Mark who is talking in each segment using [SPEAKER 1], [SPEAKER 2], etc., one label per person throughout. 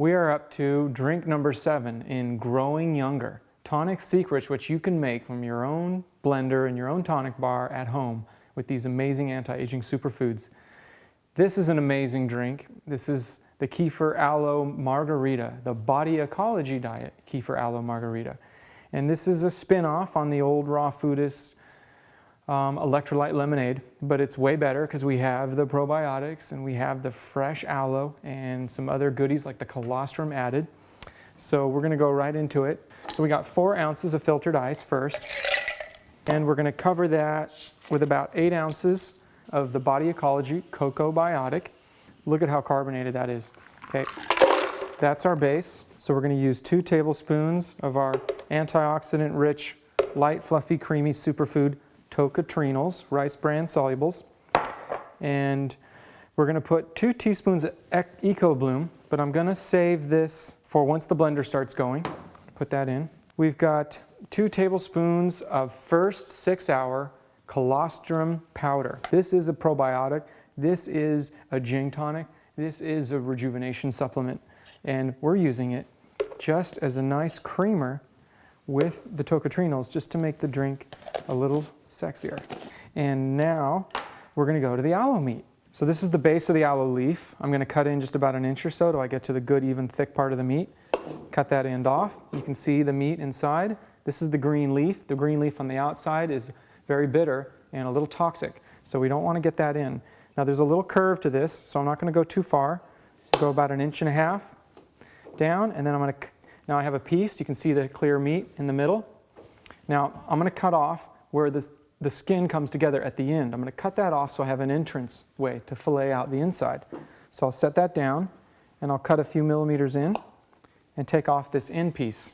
[SPEAKER 1] We are up to drink number 7 in Growing Younger. Tonic secrets which you can make from your own blender and your own tonic bar at home with these amazing anti-aging superfoods. This is an amazing drink. This is the Kefir Aloe Margarita, the Body Ecology Diet Kefir Aloe Margarita. And this is a spin-off on the old Raw Foodist electrolyte lemonade, but it's way better because we have the probiotics and we have the fresh aloe and some other goodies like the colostrum added. So we're going to go right into it. So we got 4 ounces of filtered ice first, and we're going to cover that with about 8 ounces of the Body Ecology Cocobiotic. Look at how carbonated that is. Okay, that's our base. So we're going to use 2 tablespoons of our antioxidant-rich, light, fluffy, creamy superfood Tocotrienols, rice bran solubles. And we're going to put 2 teaspoons of EcoBloom, but I'm going to save this for once the blender starts going. Put that in. We've got 2 tablespoons of first 6-hour Colostrum powder. This is a probiotic. This is a gin tonic. This is a rejuvenation supplement. And we're using it just as a nice creamer with the Tocotrienols just to make the drink a little sexier. And now we're going to go to the aloe meat. So this is the base of the aloe leaf. I'm going to cut in just about an inch or so till I get to the good, even, thick part of the meat. Cut that end off. You can see the meat inside. This is the green leaf. The green leaf on the outside is very bitter and a little toxic, so we don't want to get that in. Now there's a little curve to this, so I'm not going to go too far. I'll go about 1.5 inches down, and then I'm going to, now I have a piece. You can see the clear meat in the middle. Now I'm going to cut off where the skin comes together at the end. I'm going to cut that off so I have an entrance way to fillet out the inside. So I'll set that down, and I'll cut a few millimeters in and take off this end piece.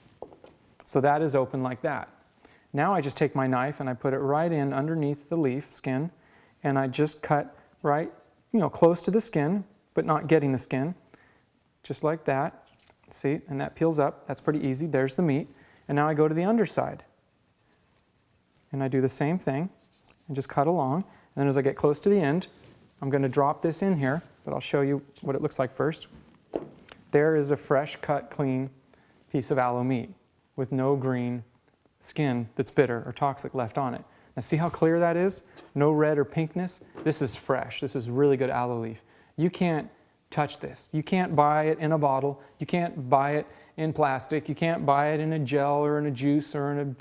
[SPEAKER 1] So that is open like that. Now I just take my knife and I put it right in underneath the leaf skin, and I just cut right, close to the skin, but not getting the skin, just like that. See, and that peels up. That's pretty easy. There's the meat. And now I go to the underside, and I do the same thing and just cut along. And then as I get close to the end, I'm going to drop this in here, but I'll show you what it looks like first. There is a fresh cut, clean piece of aloe meat with no green skin that's bitter or toxic left on it. Now see how clear that is? No red or pinkness. This is fresh. This is really good aloe leaf. You can't touch this. You can't buy it in a bottle. You can't buy it in plastic. You can't buy it in a gel or in a juice or in a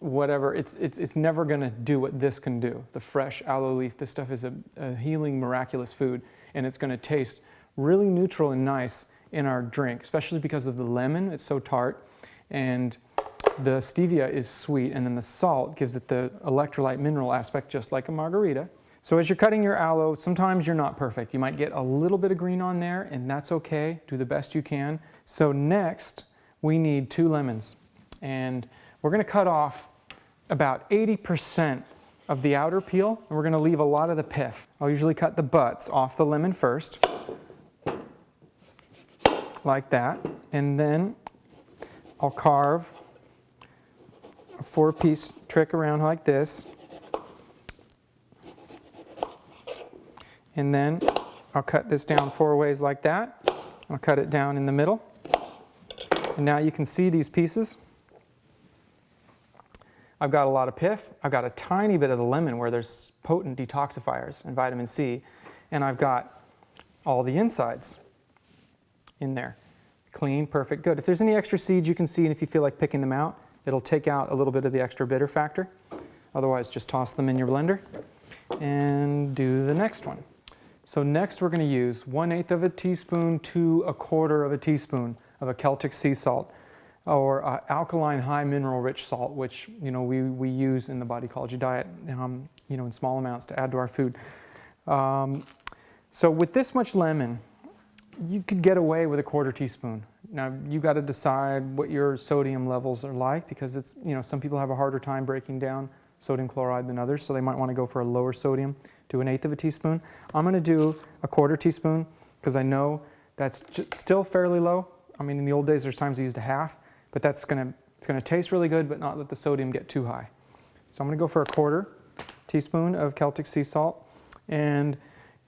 [SPEAKER 1] whatever. It's never going to do what this can do. The fresh aloe leaf, this stuff is a healing, miraculous food, and it's going to taste really neutral and nice in our drink, especially because of the lemon. It's so tart, and the stevia is sweet, and then the salt gives it the electrolyte mineral aspect, just like a margarita. So as you're cutting your aloe, sometimes you're not perfect. You might get a little bit of green on there, and that's okay. Do the best you can. So next, we need 2 lemons, and we're going to cut off about 80% of the outer peel, and we're going to leave a lot of the pith. I'll usually cut the butts off the lemon first, like that, and then I'll carve a 4-piece trick around like this, and then I'll cut this down 4 ways like that. I'll cut it down in the middle, and now you can see these pieces. I've got a lot of pith. I've got a tiny bit of the lemon where there's potent detoxifiers and vitamin C, and I've got all the insides in there. Clean, perfect, good. If there's any extra seeds you can see, and if you feel like picking them out, it'll take out a little bit of the extra bitter factor. Otherwise, just toss them in your blender and do the next one. So next we're going to use 1/8 of a teaspoon to 1/4 of a teaspoon of a Celtic sea salt, or alkaline high mineral rich salt, which we use in the Body Ecology diet in small amounts to add to our food. So with this much lemon, you could get away with 1/4 teaspoon. Now you got to decide what your sodium levels are like, because it's some people have a harder time breaking down sodium chloride than others, so they might want to go for a lower sodium. Do 1/8 of a teaspoon. I'm going to do 1/4 teaspoon because I know that's still fairly low. I mean, in the old days there's times I used a half, but it's going to taste really good, but not let the sodium get too high. So I'm going to go for 1/4 teaspoon of Celtic sea salt, and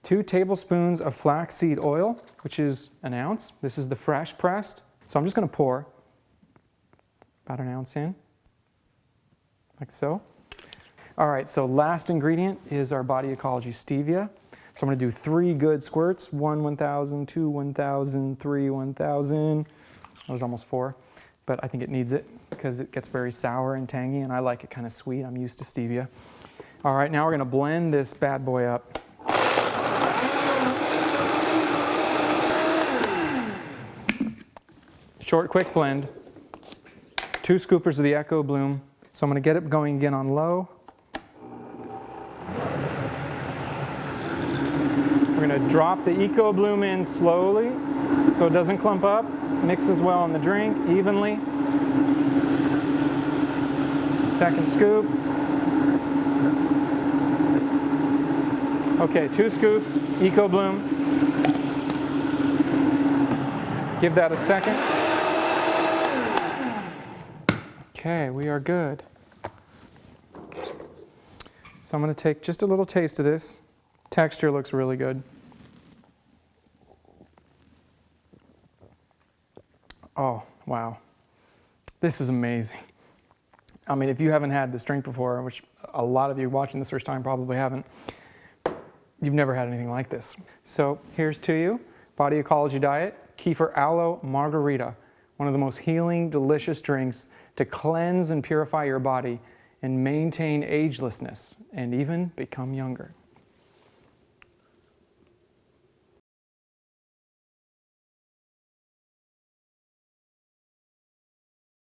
[SPEAKER 1] 2 tablespoons of flaxseed oil, which is an ounce. This is the fresh pressed. So I'm just going to pour about an ounce in, like so. All right, so last ingredient is our Body Ecology Stevia. So I'm going to do 3 good squirts, 1 1,000, 2 1,000, 3 1,000. That was almost 4, but I think it needs it because it gets very sour and tangy, and I like it kind of sweet. I'm used to stevia. All right, now we're going to blend this bad boy up. Short, quick blend. 2 scoopers of the EcoBloom. So I'm going to get it going again on low. We're going to drop the EcoBloom in slowly so it doesn't clump up. Mixes well in the drink evenly. Second scoop. Okay, 2 scoops, EcoBloom. Give that a second. Okay, we are good. So I'm going to take just a little taste of this. Texture looks really good. Oh, wow. This is amazing. I mean, if you haven't had this drink before, which a lot of you watching this first time probably haven't, you've never had anything like this. So here's to you, Body Ecology Diet, Kefir Aloe Margarita, one of the most healing, delicious drinks to cleanse and purify your body and maintain agelessness and even become younger.